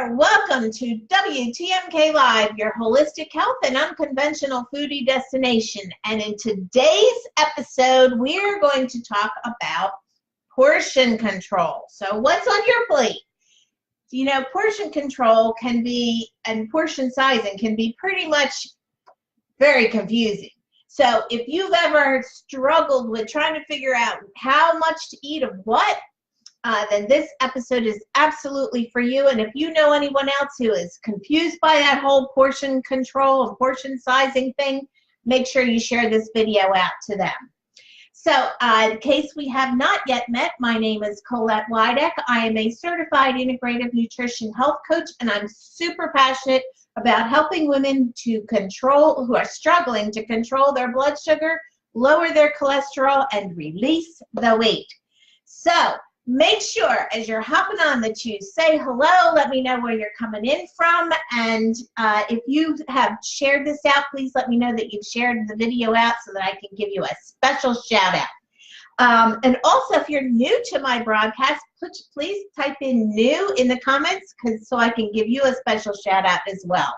there. Welcome to WTMK Live, your holistic health and unconventional foodie destination. And in today's episode, we're going to talk about portion control. So what's on your plate? You know, portion control can be, and portion sizing can be pretty much very confusing. So if you've ever struggled with trying to figure out how much to eat of what, then this episode is absolutely for you. And if you know anyone else who is confused by that whole portion control and portion sizing thing, make sure you share this video out to them. So in case we have not yet met, my name is Colette Wideck. I am a certified integrative nutrition health coach, and I'm super passionate about helping women to control, who are struggling to control their blood sugar, lower their cholesterol, and release the weight. So make sure as you're hopping on that you say hello, let me know where you're coming in from, and if you have shared this out, please let me know that you've shared the video out so that I can give you a special shout out. And also, if you're new to my broadcast, please type in new in the comments so I can give you a special shout out as well.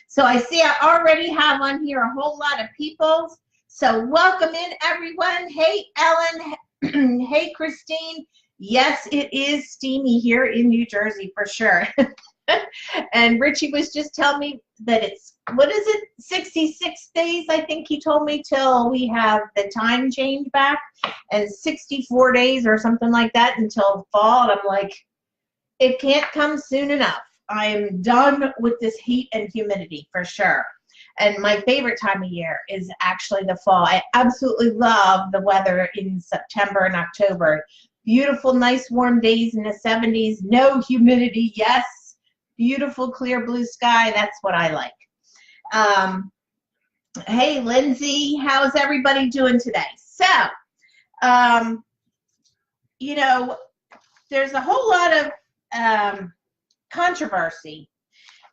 So I see I already have on here a whole lot of people, so welcome in everyone. Hey Ellen, hey Christine. Yes, it is steamy here in New Jersey for sure. And Richie was just telling me that it's, what is it, 66 days, I think he told me, till we have the time change back, and 64 days or something like that until fall. And I'm like, it can't come soon enough. I am done with this heat and humidity for sure. And my favorite time of year is actually the fall. I absolutely love the weather in September and October. Beautiful, nice, warm days in the 70s, no humidity, yes. Beautiful, clear blue sky, that's what I like. Hey, Lindsay, how's everybody doing today? So, you know, there's a whole lot of controversy,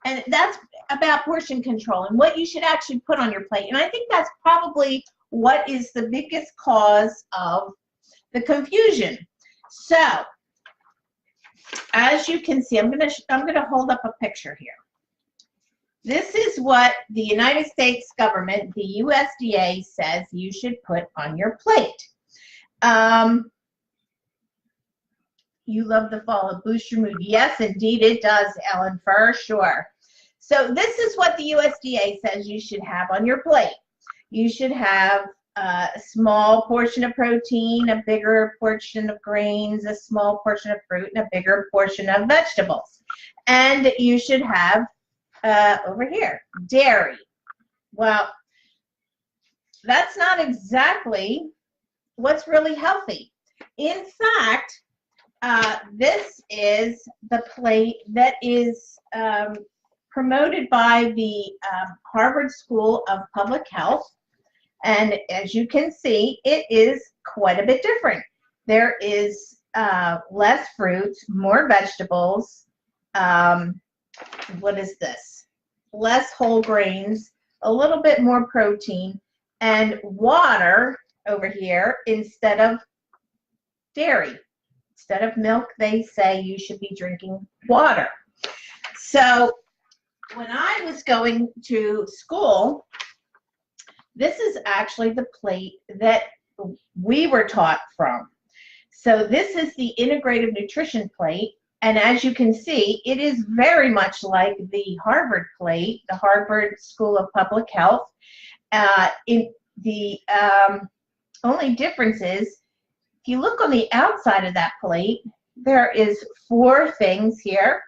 and that's about portion control and what you should actually put on your plate. And I think that's probably what is the biggest cause of the confusion. So, as you can see, I'm gonna hold up a picture here. This is what the United States government, the USDA, says you should put on your plate. You love the fall, it boosts your mood. Yes, indeed it does, Ellen, for sure. So this is what the USDA says you should have on your plate. You should have a small portion of protein, a bigger portion of grains, a small portion of fruit, and a bigger portion of vegetables. And you should have, over here, dairy. Well, that's not exactly what's really healthy. In fact, this is the plate that is promoted by the Harvard School of Public Health. And as you can see, it is quite a bit different. There is less fruits, more vegetables. What is this? Less whole grains, a little bit more protein, and water over here instead of dairy. Instead of milk, they say you should be drinking water. So when I was going to school, this is actually the plate that we were taught from. So this is the integrative nutrition plate, and as you can see, it is very much like the Harvard plate, the Harvard School of Public Health. In the only difference is, if you look on the outside of that plate, there is 4 things here: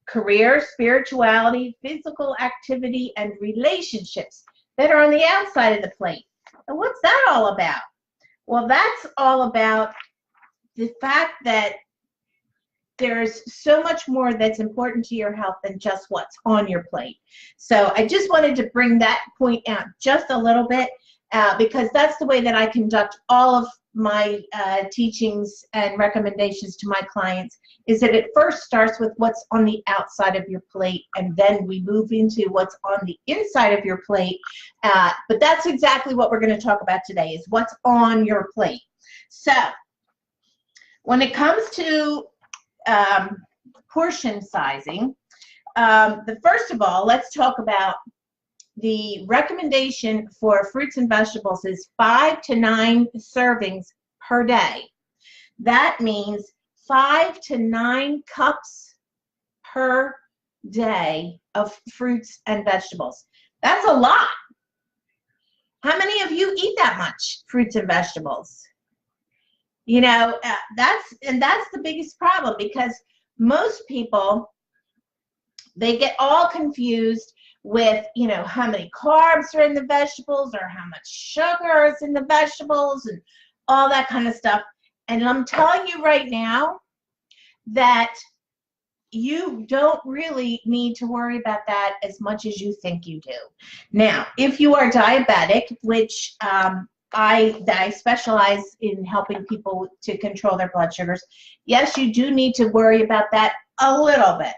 career, spirituality, physical activity, and relationships, that are on the outside of the plate. And what's that all about? Well, that's all about the fact that there's so much more that's important to your health than just what's on your plate. So I just wanted to bring that point out just a little bit, because that's the way that I conduct all of my teachings and recommendations to my clients, is that it first starts with what's on the outside of your plate, and then we move into what's on the inside of your plate. But that's exactly what we're going to talk about today, is what's on your plate. So when it comes to portion sizing. First of all, let's talk about the recommendation for fruits and vegetables is 5 to 9 servings per day. That means 5 to 9 cups per day of fruits and vegetables. That's a lot. How many of you eat that much fruits and vegetables? You know, that's the biggest problem, because most people, they get all confused with, you know, how many carbs are in the vegetables or how much sugar is in the vegetables and all that kind of stuff. And I'm telling you right now that you don't really need to worry about that as much as you think you do. Now, if you are diabetic, which I specialize in helping people to control their blood sugars, yes, you do need to worry about that a little bit.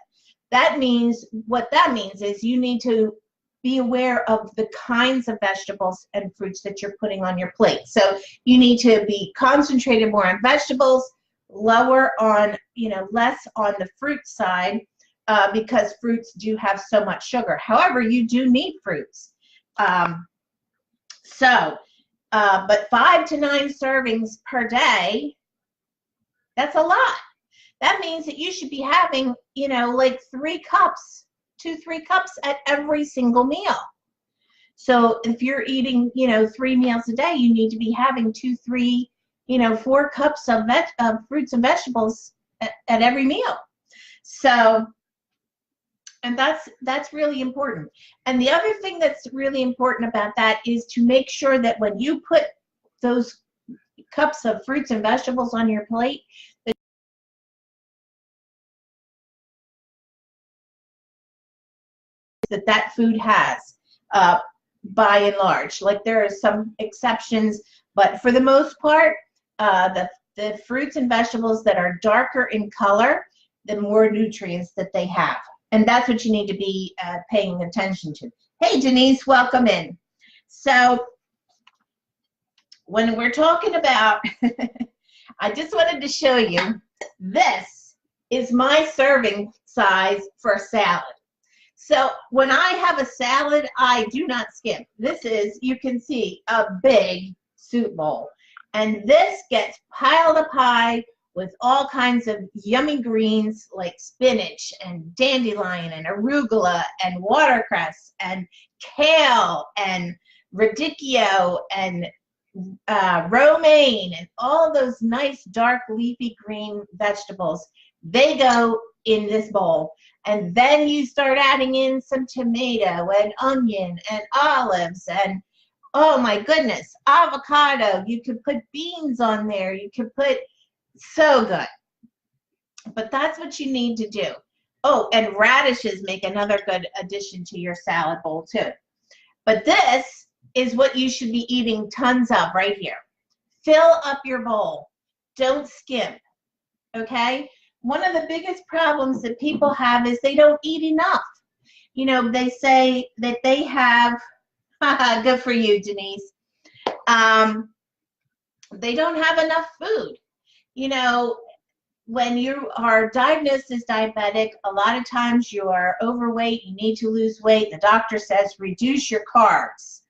That means, what that means is you need to be aware of the kinds of vegetables and fruits that you're putting on your plate. So you need to be concentrated more on vegetables, lower on, you know, less on the fruit side, because fruits do have so much sugar. However, you do need fruits. But 5 to 9 servings per day, that's a lot. That means that you should be having, you know, like 3 cups, 2-3 cups at every single meal. So if you're eating, you know, 3 meals a day, you need to be having 2-3, you know, 4 cups of fruits and vegetables at every meal. So, and that's really important. And the other thing that's really important about that is to make sure that when you put those cups of fruits and vegetables on your plate, that food has, by and large. Like, there are some exceptions, but for the most part, the fruits and vegetables that are darker in color, the more nutrients that they have. And that's what you need to be paying attention to. Hey, Denise, welcome in. So when we're talking about, I just wanted to show you, this is my serving size for a salad. So when I have a salad, I do not skimp. This is, you can see, a big soup bowl. And this gets piled up high with all kinds of yummy greens like spinach and dandelion and arugula and watercress and kale and radicchio and romaine and all those nice dark leafy green vegetables. They go in this bowl. And then you start adding in some tomato and onion and olives and, oh my goodness, avocado. You could put beans on there. You could put, so good. But that's what you need to do. Oh, and radishes make another good addition to your salad bowl too. But this is what you should be eating tons of right here. Fill up your bowl. Don't skimp, okay? One of the biggest problems that people have is they don't eat enough. You know, they say that they have, good for you, Denise. They don't have enough food. You know, when you are diagnosed as diabetic, a lot of times you are overweight, you need to lose weight. The doctor says reduce your carbs.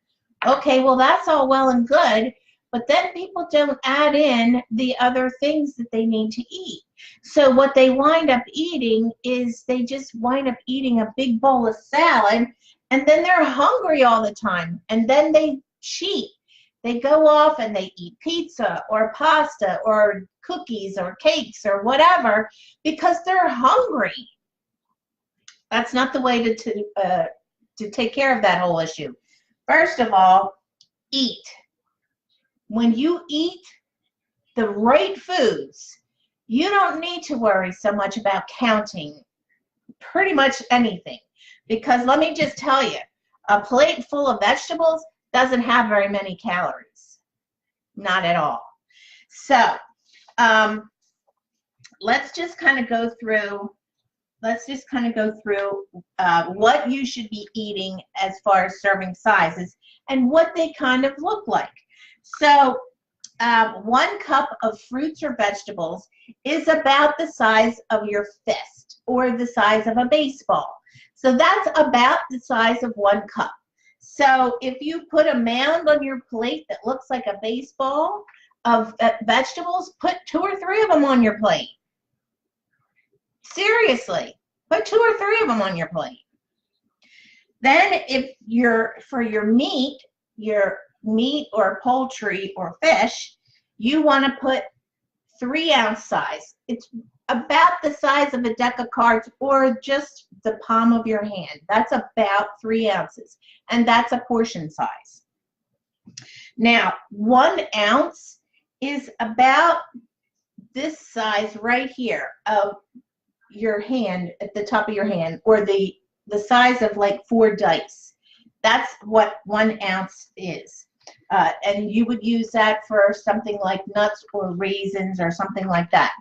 Okay, well, that's all well and good, but then people don't add in the other things that they need to eat. So what they wind up eating is they just wind up eating a big bowl of salad, and then they're hungry all the time, and then they cheat. They go off and they eat pizza or pasta or cookies or cakes or whatever because they're hungry. That's not the way to take care of that whole issue. First of all, eat. When you eat the right foods, you don't need to worry so much about counting pretty much anything. Because let me just tell you, a plate full of vegetables doesn't have very many calories. Not at all. So let's just kind of go through what you should be eating as far as serving sizes and what they kind of look like. So 1 cup of fruits or vegetables is about the size of your fist or the size of a baseball. So that's about the size of 1 cup. So if you put a mound on your plate that looks like a baseball of vegetables, put 2 or 3 of them on your plate. Seriously, put 2 or 3 of them on your plate. Then if for your meat or poultry or fish, you want to put 3-ounce size. It's about the size of a deck of cards or just the palm of your hand. That's about 3 ounces, and that's a portion size. Now, 1 ounce is about this size right here of your hand, at the top of your hand, or the size of like 4 dice. That's what 1 ounce is. And you would use that for something like nuts or raisins or something like that.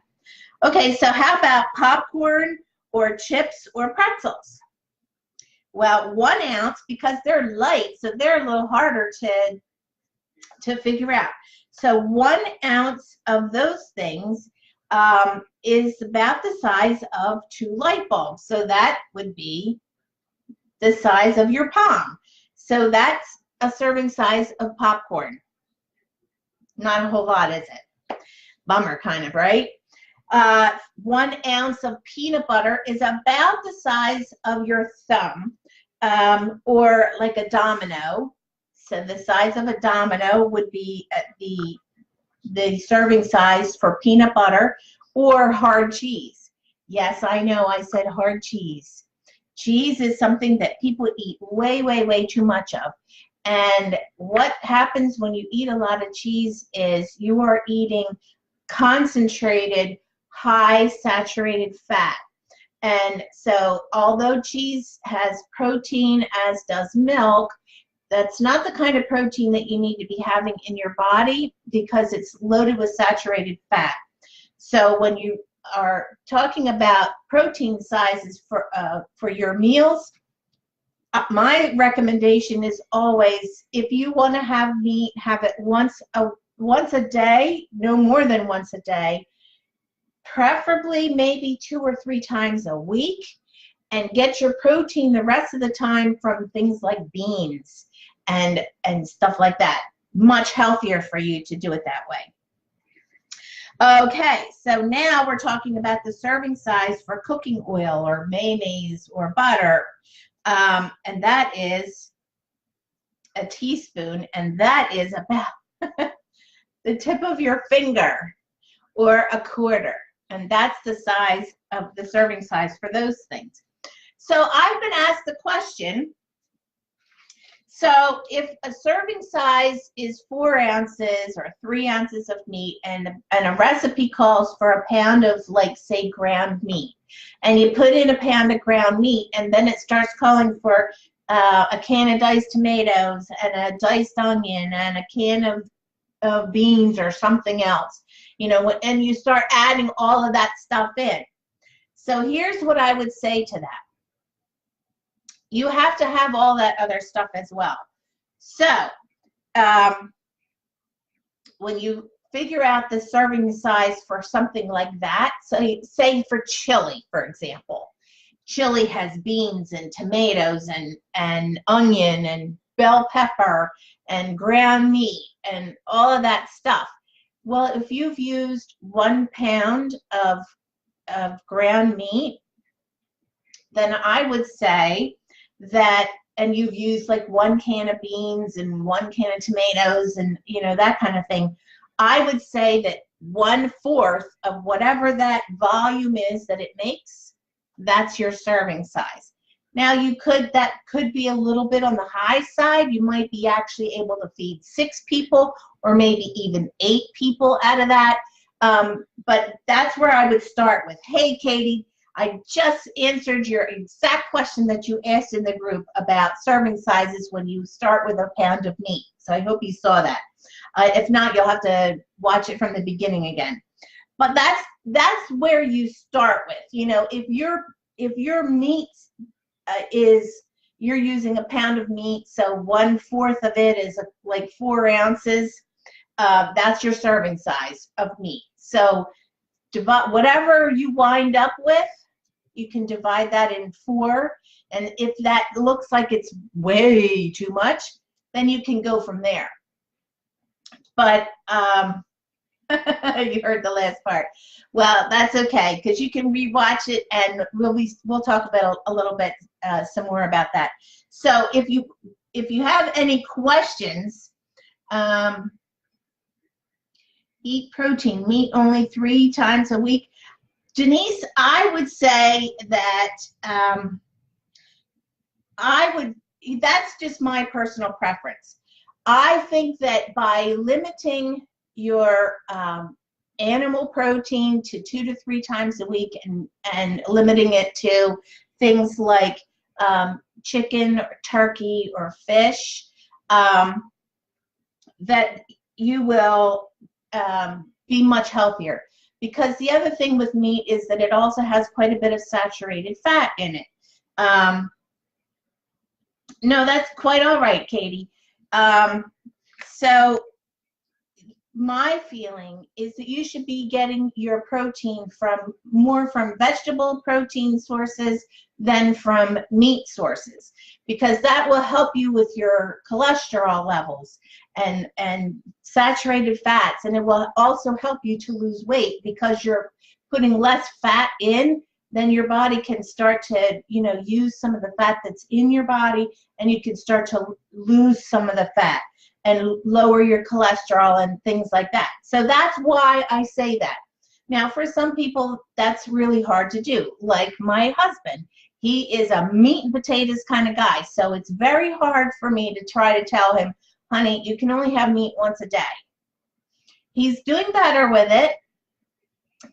Okay, so how about popcorn or chips or pretzels? Well, 1 ounce, because they're light, so they're a little harder to figure out. So 1 ounce of those things is about the size of 2 light bulbs. So that would be the size of your palm. So that's a serving size of popcorn. Not a whole lot, is it? Bummer, kind of, right? 1 ounce of peanut butter is about the size of your thumb, or like a domino. So the size of a domino would be the serving size for peanut butter or hard cheese. Yes, I know I said hard cheese. Cheese is something that people eat way, way, way too much of. And what happens when you eat a lot of cheese is you are eating concentrated, high saturated fat. And so although cheese has protein, as does milk, that's not the kind of protein that you need to be having in your body because it's loaded with saturated fat. So when you are talking about protein sizes for your meals, my recommendation is always, if you want to have meat, have it once a day, no more than once a day, preferably maybe 2 or 3 times a week, and get your protein the rest of the time from things like beans and stuff like that. Much healthier for you to do it that way. Okay, so now we're talking about the serving size for cooking oil or mayonnaise or butter, and that is a teaspoon, and that is about the tip of your finger or a quarter, and that's the size of the serving size for those things. So I've been asked the question, so if a serving size is 4 ounces or 3 ounces of meat, and a recipe calls for a pound of, like, say, ground meat, and you put in a pound of ground meat, and then it starts calling for a can of diced tomatoes and a diced onion and a can of beans or something else, you know, and you start adding all of that stuff in. So here's what I would say to that. You have to have all that other stuff as well. So when you figure out the serving size for something like that, so say for chili, for example, chili has beans and tomatoes and onion and bell pepper and ground meat and all of that stuff. Well, if you've used 1 pound of ground meat, then I would say that, and you've used like 1 can of beans and 1 can of tomatoes and, you know, that kind of thing, I would say that 1/4 of whatever that volume is that it makes, that's your serving size. Now that could be a little bit on the high side. You might be actually able to feed 6 people or maybe even 8 people out of that. But that's where I would start with, hey, Katie, I just answered your exact question that you asked in the group about serving sizes when you start with a pound of meat. So I hope you saw that. If not, you'll have to watch it from the beginning again. But that's where you start with. You know, if your meat you're using a pound of meat, so 1/4 of it is like 4 ounces. That's your serving size of meat. So divide whatever you wind up with, you can divide that in 4. And if that looks like it's way too much, then you can go from there. But you heard the last part. Well, that's okay, because you can rewatch it, and we'll talk about a little bit some more about that. So if you have any questions, eat protein, meat only 3 times a week. Denise, I would say that that's just my personal preference. I think that by limiting your animal protein to 2 to 3 times a week and limiting it to things like chicken, or turkey, or fish, that you will be much healthier. Because the other thing with meat is that it also has quite a bit of saturated fat in it. No, that's quite all right, Katie. So my feeling is that you should be getting your protein more from vegetable protein sources than from meat sources, because that will help you with your cholesterol levels and saturated fats, and it will also help you to lose weight, because you're putting less fat in. Then your body can start to, use some of the fat that's in your body, and you can start to lose some of the fat and lower your cholesterol and things like that. So that's why I say that. Now, for some people, that's really hard to do. Like my husband, he is a meat and potatoes kind of guy. So it's very hard for me to try to tell him, honey, you can only have meat once a day. He's doing better with it,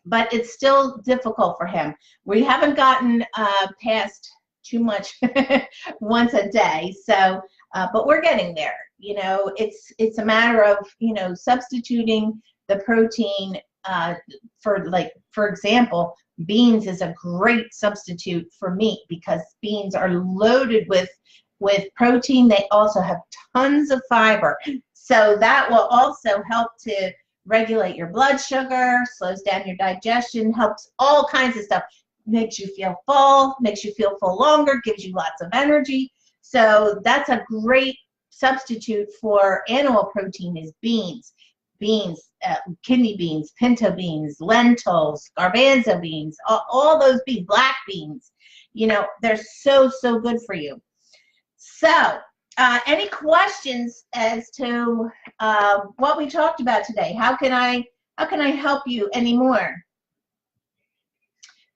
but it's still difficult for him. We haven't gotten past too much once a day, so but we're getting there. It's a matter of substituting the protein for example, beans is a great substitute for meat, because beans are loaded with protein. They also have tons of fiber, so that will also help to regulate your blood sugar, slows down your digestion, helps all kinds of stuff. Makes you feel full longer, gives you lots of energy. So that's a great substitute for animal protein is beans. Kidney beans, pinto beans, lentils, garbanzo beans, all those beans, black beans. They're so good for you. So any questions as to what we talked about today? How can I help you anymore?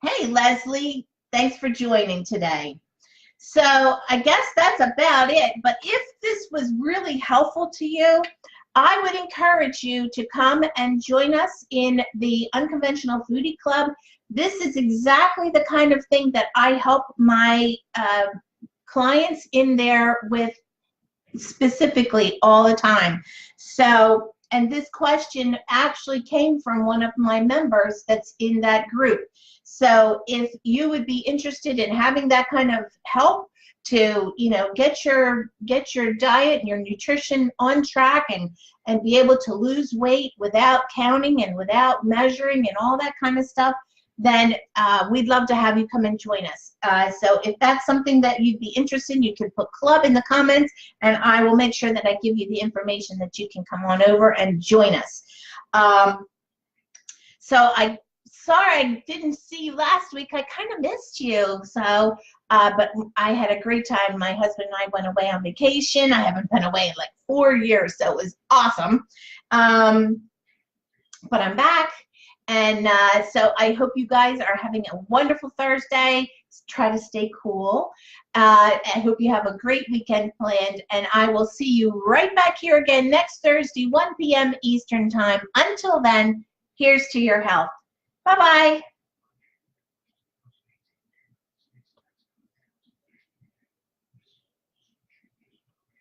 Hey, Leslie, thanks for joining today. So I guess that's about it. But if this was really helpful to you, I would encourage you to come and join us in the Unconventional Foodie Club. This is exactly the kind of thing that I help my clients in there with specifically all the time. So, and this question actually came from one of my members that's in that group. So if you would be interested in having that kind of help to, get your diet and your nutrition on track and be able to lose weight without counting and without measuring and all that kind of stuff, then we'd love to have you come and join us. So if that's something that you'd be interested in, you can put club in the comments, and I will make sure that I give you the information that you can come on over and join us. So sorry I didn't see you last week. I kind of missed you. So, but I had a great time. My husband and I went away on vacation. I haven't been away in like 4 years, so it was awesome. But I'm back. And so I hope you guys are having a wonderful Thursday. Try to stay cool. I hope you have a great weekend planned. And I will see you right back here again next Thursday, 1 p.m. Eastern Time. Until then, here's to your health. Bye-bye.